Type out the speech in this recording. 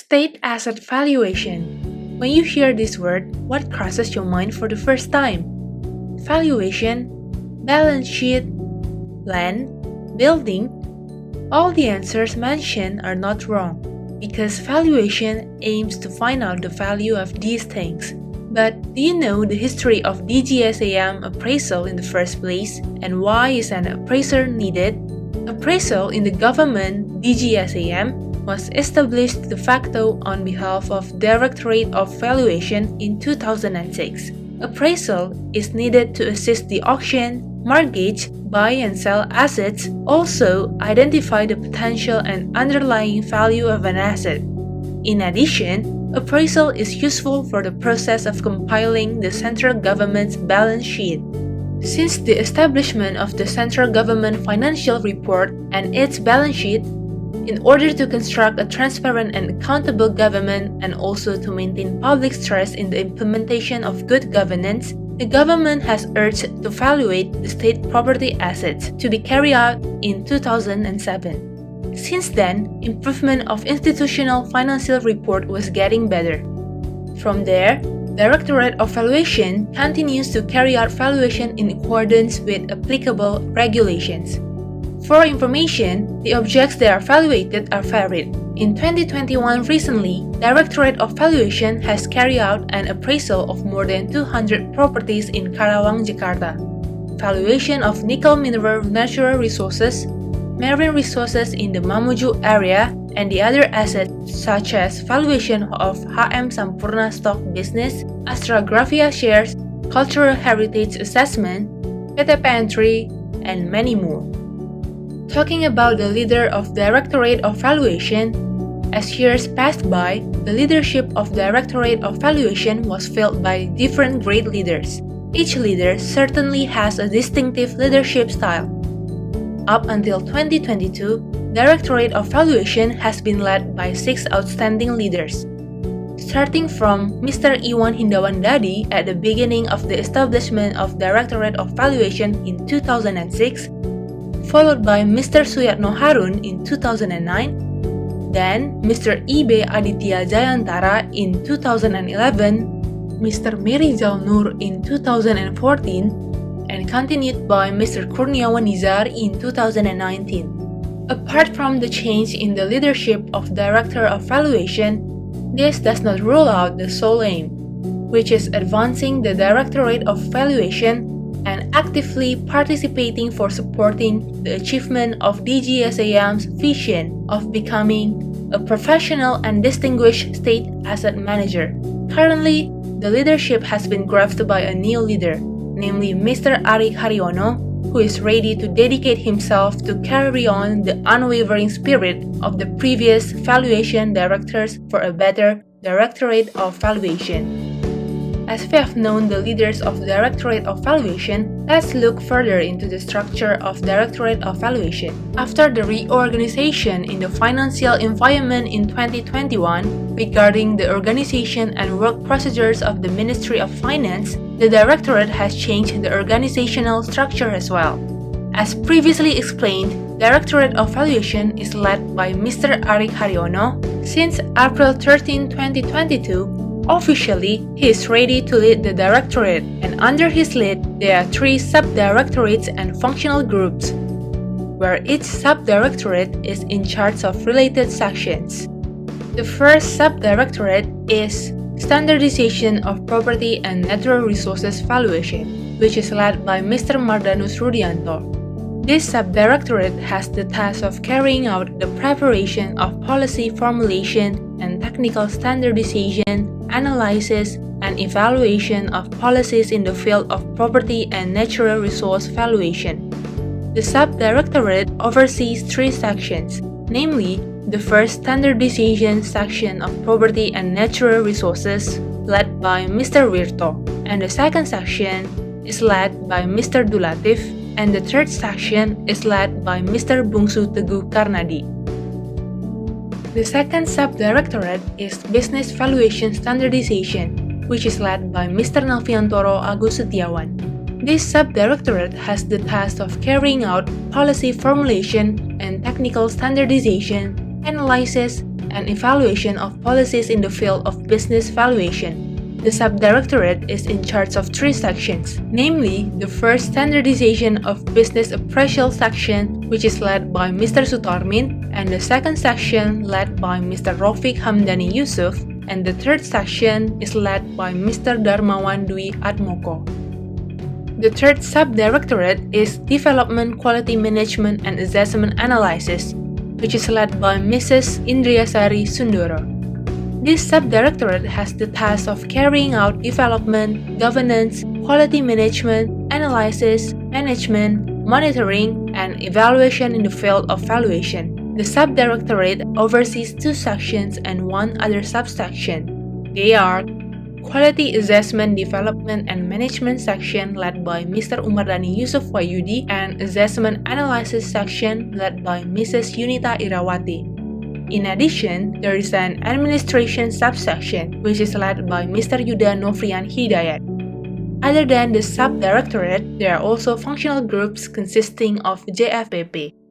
State asset valuation. When you hear this word, what crosses your mind for the first time? Valuation, balance sheet, land, building. All the answers mentioned are not wrong, because valuation aims to find out the value of these things. But do you know the history of DGSAM appraisal in the first place, and why is an appraiser needed? Appraisal in the government DGSAM was established de facto on behalf of Directorate of Valuation in 2006. Appraisal is needed to assist the auction, mortgage, buy and sell assets, also identify the potential and underlying value of an asset. In addition, appraisal is useful for the process of compiling the central government's balance sheet. Since the establishment of the central government financial report and its balance sheet, in order to construct a transparent and accountable government and also to maintain public trust in the implementation of good governance, the government has urged to evaluate the state property assets to be carried out in 2007. Since then, improvement of institutional financial report was getting better. From there, Directorate of Valuation continues to carry out valuation in accordance with applicable regulations. For information, the objects that are evaluated are varied. In 2021 recently, Directorate of Valuation has carried out an appraisal of more than 200 properties in Karawang, Jakarta. Valuation of nickel mineral natural resources, marine resources in the Mamuju area, and the other assets such as valuation of HM Sampurna stock business, Astragrafia shares, cultural heritage assessment, PTP entry, and many more. Talking about the leader of Directorate of Valuation, as years passed by, the leadership of Directorate of Valuation was filled by different great leaders. Each leader certainly has a distinctive leadership style. Up until 2022, Directorate of Valuation has been led by 6 outstanding leaders. Starting from Mr. Iwan Hindawandadi at the beginning of the establishment of Directorate of Valuation in 2006, followed by Mr. Suyatno Harun in 2009, then Mr. I.B. Aditya Jayantara in 2011, Mr. Mirizal Nur in 2014, and continued by Mr. Kurniawan Nizar in 2019. Apart from the change in the leadership of Director of Valuation, this does not rule out the sole aim, which is advancing the Directorate of Valuation and actively participating for supporting the achievement of DGSAM's vision of becoming a professional and distinguished state asset manager. Currently, the leadership has been grasped by a new leader, namely Mr. Arik Haryono, who is ready to dedicate himself to carry on the unwavering spirit of the previous valuation directors for a better Directorate of Valuation. As we have known the leaders of Directorate of Valuation, let's look further into the structure of Directorate of Valuation. After the reorganization in the financial environment in 2021 regarding the organization and work procedures of the Ministry of Finance, the Directorate has changed the organizational structure as well. As previously explained, Directorate of Valuation is led by Mr. Arik Haryono. Since April 13, 2022, officially, he is ready to lead the Directorate, and under his lead, there are 3 sub-directorates and functional groups, where each sub-directorate is in charge of related sections. The first sub-directorate is Standardization of Property and Natural Resources Valuation, which is led by Mr. Mardanus Rudianto. This sub-directorate has the task of carrying out the preparation of policy formulation and technical standardization, analysis, and evaluation of policies in the field of property and natural resource valuation. The sub-directorate oversees 3 sections, namely, the first standardization section of property and natural resources, led by Mr. Wirto, and the second section is led by Mr. Dulatif, and the third section is led by Mr. Bungsu Teguh Karnadi. The second sub-directorate is Business Valuation Standardization, which is led by Mr. Noviantoro Agus Setiawan. This sub-directorate has the task of carrying out policy formulation and technical standardization, analysis, and evaluation of policies in the field of business valuation. The subdirectorate is in charge of 3 sections, namely the first standardization of business appraisal section, which is led by Mr. Sutarmin, and the second section led by Mr. Rofiq Hamdani Yusuf, and the third section is led by Mr. Darmawan Dwi Atmoko. The third subdirectorate is Development Quality Management and Assessment Analysis, which is led by Mrs. Indriyasari Sundoro. This subdirectorate has the task of carrying out development, governance, quality management, analysis, management, monitoring, and evaluation in the field of valuation. The subdirectorate oversees 2 sections and 1 other subsection. They are Quality Assessment Development and Management section led by Mr. Umardani Yusuf Wayudi and Assessment Analysis section led by Mrs. Yunita Irawati. In addition, there is an Administration subsection which is led by Mr. Yuda Novrian Hidayat. Other than the subdirectorate, there are also functional groups consisting of JFPP.